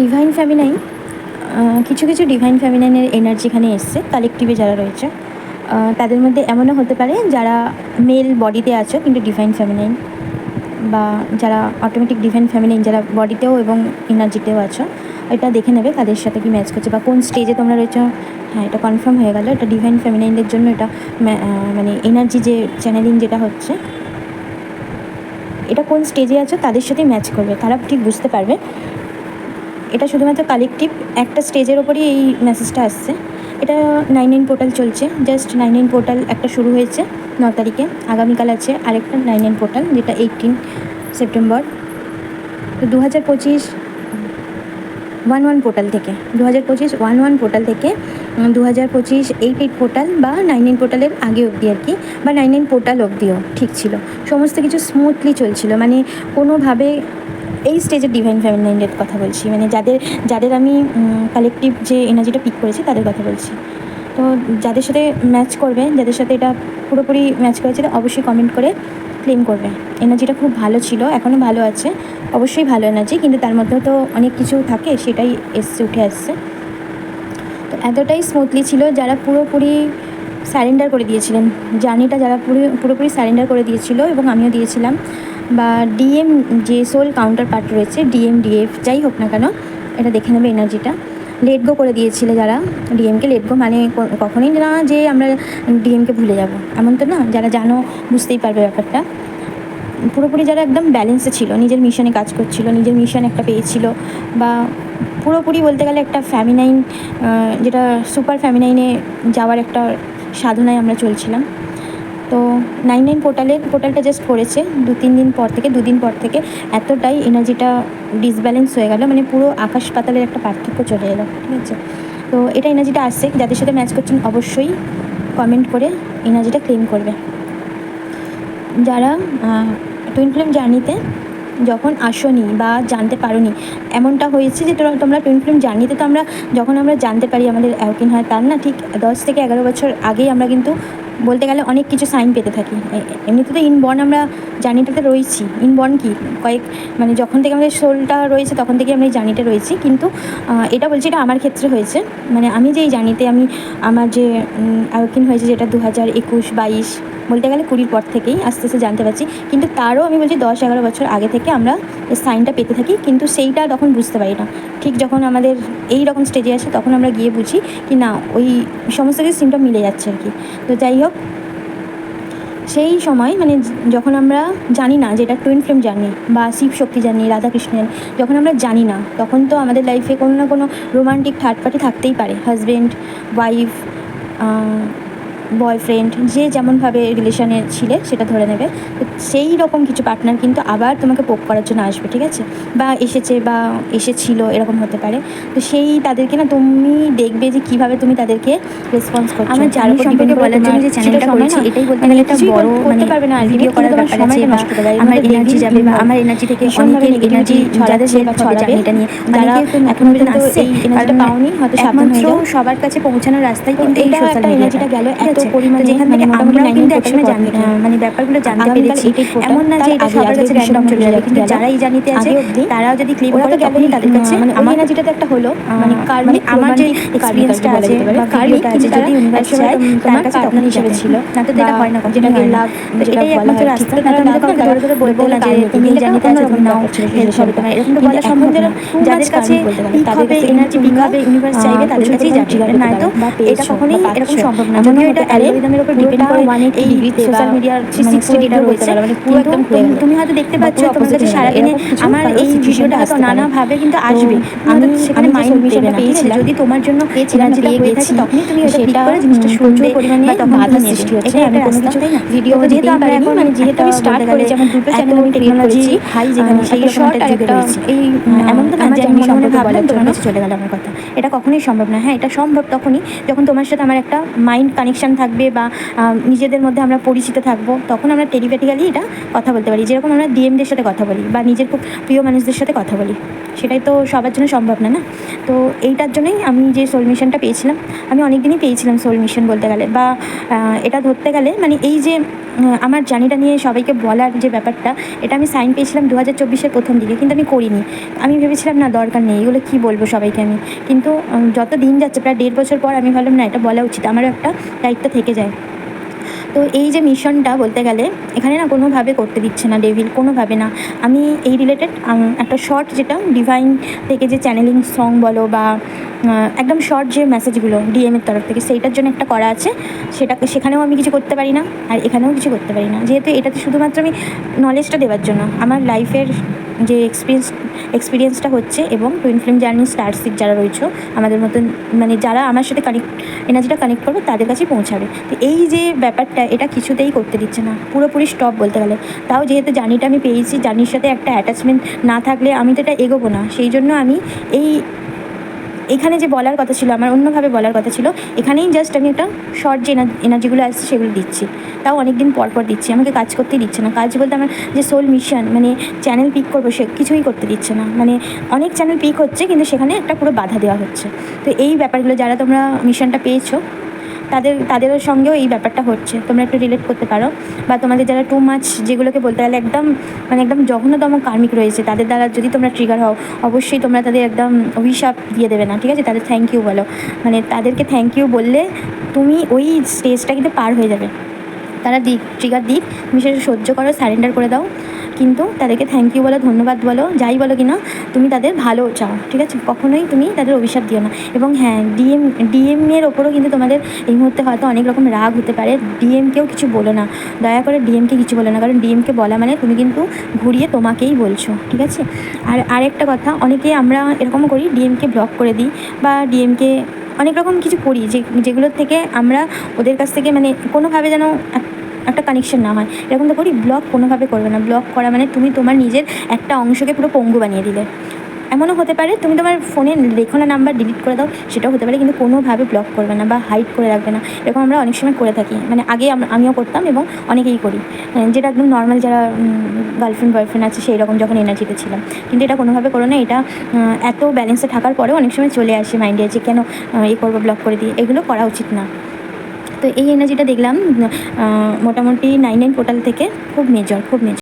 Divine feminine, কিছু কিছু divine ফেমিনাইনের energy এখানে এসছে। কালেকটিভে যারা রয়েছে তাদের মধ্যে এমনও হতে পারে যারা মেল বডিতে আছো কিন্তু ডিভাইন ফেমিনাইন, বা যারা অটোমেটিক ডিভাইন ফেমিনাইন যারা বডিতেও এবং এনার্জিতেও আছো। এটা দেখে নেবে তাদের সাথে কি ম্যাচ করছে বা কোন স্টেজে তোমরা রয়েছো। হ্যাঁ, এটা কনফার্ম হয়ে গেল। এটা ডিভাইন ফেমিনাইনদের জন্য এটা মানে এনার্জি যে চ্যানেলিং যেটা হচ্ছে, এটা কোন স্টেজে আছো তাদের সাথেই ম্যাচ করবে, তারা ঠিক বুঝতে পারবে। এটা শুধুমাত্র কালেকটিভ একটা স্টেজের ওপরই এই মেসেজটা আসছে। এটা 9/9 পোর্টাল চলছে, জাস্ট 9/9 পোর্টাল একটা শুরু হয়েছে 9 তারিখে। আগামীকাল আছে আরেকটা 9/9 পোর্টাল, যেটা 18 সেপ্টেম্বর। তো 2025 1/1 পোর্টাল থেকে 2025 1/1 পোর্টাল থেকে 2025 8/8 পোর্টাল বা 9/9 পোর্টালের আগে অবধি আর কি, বা 9/9 পোর্টাল অবধিও ঠিক ছিল। সমস্ত কিছু স্মুথলি চলছিল, মানে কোনোভাবে এই স্টেজের ডিভাইন ফেমিনাইনের কথা বলছি, মানে যাদের আমি কালেকটিভ যে এনার্জিটা পিক করেছি তাদের কথা বলছি। তো যাদের সাথে ম্যাচ করবে, যাদের সাথে এটা পুরোপুরি ম্যাচ করেছে, অবশ্যই কমেন্ট করে ক্লেম করবে। এনার্জিটা খুব ভালো ছিল, এখনও ভালো আছে, অবশ্যই ভালো এনার্জি, কিন্তু তার মধ্যেও তো অনেক কিছু থাকে, সেটাই উঠে আসছে। তো এতটাই স্মুথলি ছিল, যারা পুরোপুরি সারেন্ডার করে দিয়েছিলেন জার্নিটা, যারা পুরোপুরি সারেন্ডার করে দিয়েছিল, এবং আমিও দিয়েছিলাম। বা ডিএম যে সোল কাউন্টার পার্ট রয়েছে, ডিএম ডিএফ যাই হোক না কেন, এটা দেখে নেবে এনার্জিটা। লেট গো করে দিয়েছিলে যারা ডিএমকে, লেট গো মানে কখনোই না যে আমরা ডিএমকে ভুলে যাব, এমন তো না। যারা জানো বুঝতেই পারবে ব্যাপারটা। পুরোপুরি যারা একদম ব্যালেন্সে ছিল, নিজের মিশনে কাজ করছিল, নিজের মিশন একটা পেয়েছিল, বা পুরোপুরি বলতে গেলে একটা ফ্যামিনাইন, যেটা সুপার ফ্যামিনাইনে যাওয়ার একটা সাধনায় আমরা চলছিলাম। তো 9/9 পোর্টালটা জাস্ট করেছে 2-3 দিন পর থেকে এতটাই এনার্জিটা ডিসব্যালেন্স হয়ে গেল, মানে পুরো আকাশ পাতালের একটা পার্থক্য চলে এলো, ঠিক আছে। তো এটা এনার্জিটা আসছে, যাদের সাথে ম্যাচ করছেন অবশ্যই কমেন্ট করে এনার্জিটা ক্লেম করবে। যারা টুইন ফ্লেম জার্নিতে যখন আসোনি বা জানতে পারোনি, এমনটা হয়েছে যে তোমরা টুইন ফ্লেম জার্নিতে, তো যখন আমরা জানতে পারি আমাদের অ্যাওয়াকেন হয়, তার না ঠিক 10 থেকে 11 বছর আগেই আমরা কিন্তু বলতে গেলে অনেক কিছু সাইন পেতে থাকি। এমনিতে তো ইনবর্ন আমরা জার্নিটাতে রয়েছি। ইনবর্ন কি মানে যখন থেকে আমাদের সোলটা রয়েছে তখন থেকে আমরা এই জার্নিটা রয়েছি, কিন্তু এটা বলছি এটা আমার ক্ষেত্রে হয়েছে। মানে আমি যে এই জার্নিতে আমার যে অ্যাওয়াকেন হয়েছে, যেটা 2021-22 বলতে গেলে 20 পর থেকেই আস্তে আস্তে জানতে পারছি, কিন্তু তারও আমি বলছি 10-11 বছর আগে থেকে আমরা এই সাইনটা পেতে থাকি, কিন্তু সেইটা তখন বুঝতে পারি না। ঠিক যখন আমাদের এই রকম স্টেজে আসে তখন আমরা গিয়ে বুঝি কি না, ওই সমস্ত কিছু সিমটম মিলে যাচ্ছে আর কি। তো যাই হোক, সেই সময় মানে যখন আমরা জানি না যে এটা টুইন ফ্লেম জার্নি বা শিব শক্তি জার্নি, রাধাকৃষ্ণের, যখন আমরা জানি না, তখন তো আমাদের লাইফে কোনো না কোনো রোমান্টিক থার্ড পার্টি থাকতেই পারে, হাজব্যান্ড, ওয়াইফ, বয়ফ্রেন্ড, যে যেমনভাবে রিলেশনে ছিলে সেটা ধরে নেবে। তো সেই রকম কিছু পার্টনার কিন্তু আবার তোমাকে পোক করার জন্য আসবে, ঠিক আছে, বা এসেছে বা এসেছিল, এরকম হতে পারে। তো তাদেরকে না তুমি দেখবে যে কীভাবে তুমি তাদেরকে রেসপন্স করছো। আমার জার্নি সম্পর্কে বলার জন্য যে চ্যানেলটা করেছি, এটাই বলতে গেলে একটা বড় করতে পারবে না, ভিডিও করার ব্যাপার আছে, বা আমার এনার্জি যাবে, বা আমার এনার্জি থেকে অনেকের এনার্জি যাদের জার্নিটা নিয়ে যারা এখন পর্যন্ত এই এনার্জিটা পাওনি, হয়তো সাবধান হয়ে যাও। সবার কাছে পৌঁছানোর রাস্তায় কিন্তু এই সোশ্যাল মিডিয়াটা গেল এত পরিমাণে, যেখান থেকে আমরা কিন্তু একসময় মানে ব্যাপারগুলো জানতে পেরেছি। এমন না যে এটা সবার কাছে র্যান্ডম চলে যাবে, কিন্তু যারা এই জার্নিতে আছে তারাও যদি ক্লেম করে তখনই তাদের কাছে আমার এনার্জিটাতে একটা হলো মানে আমার যে এক্সপিরিয়েন্সটা আছে বা ভিডিওটা আছে, যদি ইউনিভার্স চায় তার কাছে তখনই হিসেবে ছিল না, তো এটা হয় না, যেটা লাভ, এটাই একমাত্র রাস্তা। না তো আমি কাউকে ধরে ধরে বলবো না যে তুমি এই জার্নিতে আছো, তুমি নাও, হেল্প হবে তোমার, এরকম তো বলা সম্ভব না। যাদের কাছে পিক হবে, এনার্জি পিক হবে, ইউনিভার্স চাইবে, তাদের কাছেই যাবে, না তো এটা কখনোই এরকম সম্ভব না। যদিও এটা অ্যালগরিদমের উপর ডিপেন্ড করে, এই সোশ্যাল মিডিয়ার 360 ডিগ্রি রয়েছে, কিন্তু তুমি হয়তো দেখতে পাচ্ছ তোমার কাছে সারাদিনে আমার এই ভিডিওটা হয়তো নানাভাবে কিন্তু আসবে, আমি সেখানে মাইন্ড মিশনটা পেয়েছি। যদি তোমার জন্য এনার্জিটা হয়ে থাকে তখনই তুমি হয়তো ক্লিক করে জিনিসটা শুনবে, বা তখন বাধা সৃষ্টি হচ্ছে। এটা কোনো কিছু ভিডিও যেহেতু আমরা এখন মানে যেহেতু আমি স্টার্ট করেছি, যেমন দুটো চ্যানেল আমি টেকনোলজি হাই, যেখানে সেই শর্ট আর একটা এই এমন তো না যে আমি মনে ভাবলাম তোমার কাছে চলে গেল আমার কথা, এটা কখনোই সম্ভব না। হ্যাঁ, এটা সম্ভব তখনই যখন তোমার সাথে আমার একটা মাইন্ড কানেকশান থাকবে, বা নিজেদের মধ্যে আমরা পরিচিত থাকবো, তখন আমরা টেলিপ্যাথিক্যালি এটা কথা বলতে পারি, যেরকম আমরা ডিএমদের সাথে কথা বলি বা নিজের খুব প্রিয় মানুষদের সাথে কথা বলি। সেটাই তো সবার জন্য সম্ভব না, না? তো এইটার জন্যই আমি যে সোল মিশনটা পেয়েছিলাম, আমি অনেক দিনই পেয়েছিলাম সোল মিশন বলতে গেলে, বা এটা ধরতে গেলে মানে এই যে আমার জার্নিটা নিয়ে সবাইকে বলার যে ব্যাপারটা, এটা আমি সাইন পেয়েছিলাম 2024-এর প্রথম দিকে, কিন্তু আমি করিনি। আমি ভেবেছিলাম না, দরকার নেই, এগুলো কী বলবো সবাইকে আমি। কিন্তু যত দিন যাচ্ছে, প্রায় 1.5 বছর পর আমি ভাবলাম না, এটা বলা উচিত, আমারও একটা দায়িত্ব থেকে যায়। তো এই যে মিশনটা বলতে গেলে এখানে না কোনোভাবে করতে দিচ্ছে না ডেভিল, কোনোভাবে না। আমি এই রিলেটেড একটা শর্ট, যেটা ডিভাইন থেকে যে চ্যানেলিং সং বলো বা একদম শর্ট যে মেসেজগুলো ডিএমের তরফ থেকে, সেইটার জন্য একটা করা আছে। সেখানেও আমি কিছু করতে পারি না, আর এখানেও কিছু করতে পারি না, যেহেতু এটাতে শুধুমাত্র আমি নলেজটা দেওয়ার জন্য, আমার লাইফের যে এক্সপিরিয়েন্সটা হচ্ছে, এবং টুইন ফ্লেম জার্নি স্টারসিক যারা রয়েছে আমাদের মতন, মানে যারা আমার সাথে এনার্জিটা কানেক্ট করবে, তাদের কাছেই পৌঁছাবে। তো এই যে ব্যাপারটা, এটা কিছুতেই করতে দিচ্ছে না, পুরোপুরি স্টপ বলতে গেলে। তাও যেহেতু জার্নিটা আমি পেয়েছি, জার্নির সাথে একটা অ্যাটাচমেন্ট না থাকলে আমি তো এটা এগোবো না। সেই জন্য আমি এখানে যে বলার কথা ছিল, আমার অন্যভাবে বলার কথা ছিল, এখানেই জাস্ট আমি একটা শর্ট যে এনার্জিগুলো আসছে সেগুলো দিচ্ছি। তাও অনেক দিন পর দিচ্ছি, আমাকে কাজ করতেই দিচ্ছে না। কাজ বলতে আমার যে সোল মিশন, মানে চ্যানেল পিক করবো, সে কিছুই করতে দিচ্ছে না। মানে অনেক চ্যানেল পিক হচ্ছে, কিন্তু সেখানে একটা পুরো বাধা দেওয়া হচ্ছে। তো এই ব্যাপারগুলো, যারা তোমরা মিশনটা পেয়েছো, তাদেরও সঙ্গেও এই ব্যাপারটা হচ্ছে, তোমরা একটু রিলেট করতে পারো। বা তোমাদের যারা টু মাচ, যেগুলোকে বলতে গেলে একদম মানে একদম জঘন্যতম কার্মিক রয়েছে, তাদের দ্বারা যদি তোমরা ট্রিগার হও, অবশ্যই তোমরা তাদের একদম অভিশাপ দিয়ে দেবে না, ঠিক আছে? তাদের থ্যাংক ইউ বলো, মানে তাদেরকে থ্যাংক ইউ বললে তুমি ওই স্টেজটা কিন্তু পার হয়ে যাবে। তারা ট্রিগার দিক, তুমি সেটা সহ্য করো, সারেন্ডার করে দাও, কিন্তু তাদেরকে থ্যাংক ইউ বলো, ধন্যবাদ বলো, যাই বলো কি না, তুমি তাদের ভালো চাও, ঠিক আছে? কখনোই তুমি তাদের অভিশাপ দিও না। এবং হ্যাঁ, ডিএমের ওপরও কিন্তু তোমাদের এই মুহূর্তে হয়তো অনেক রকম রাগ হতে পারে। ডিএমকেও কিছু বলো না, দয়া করে ডিএমকে কিছু বলো না, কারণ ডিএমকে বলা মানে তুমি কিন্তু ঘুরিয়ে তোমাকেই বলছো, ঠিক আছে? আর আরেকটা কথা, অনেকে আমরা এরকমও করি, ডিএমকে ব্লক করে দিই, বা ডিএমকে অনেক রকম কিছু করি, যেগুলোর থেকে আমরা ওদের কাছ থেকে মানে কোনোভাবে যেন একটা কানেকশন না হয়, এরকম তো করি। ব্লক কোনোভাবে করবে না। ব্লক করা মানে তুমি তোমার নিজের একটা অংশকে পুরো পঙ্গু বানিয়ে দিলে। এমনও হতে পারে তুমি তোমার ফোনে লেখো না নাম্বার, ডিলিট করে দাও, সেটাও হতে পারে, কিন্তু কোনোভাবে ব্লক করবে না বা হাইড করে রাখবে না। এরকম আমরা অনেক সময় করে থাকি, মানে আগে আমিও করতাম এবং অনেকেই করি, যেটা একদম নর্মাল যারা গার্লফ্রেন্ড বয়ফ্রেন্ড আছে সেই রকম যখন এনার্জিতে ছিলাম। কিন্তু এটা কোনোভাবে করো না। এটা এত ব্যালেন্সে থাকার পরেও অনেক সময় চলে আসে মাইন্ডে, আছে কেন করবো, ব্লক করে দিই, এগুলো করা উচিত না। তো এই এনার্জিটা দেখলাম মোটামুটি 99 পোর্টাল থেকে খুব মেজর।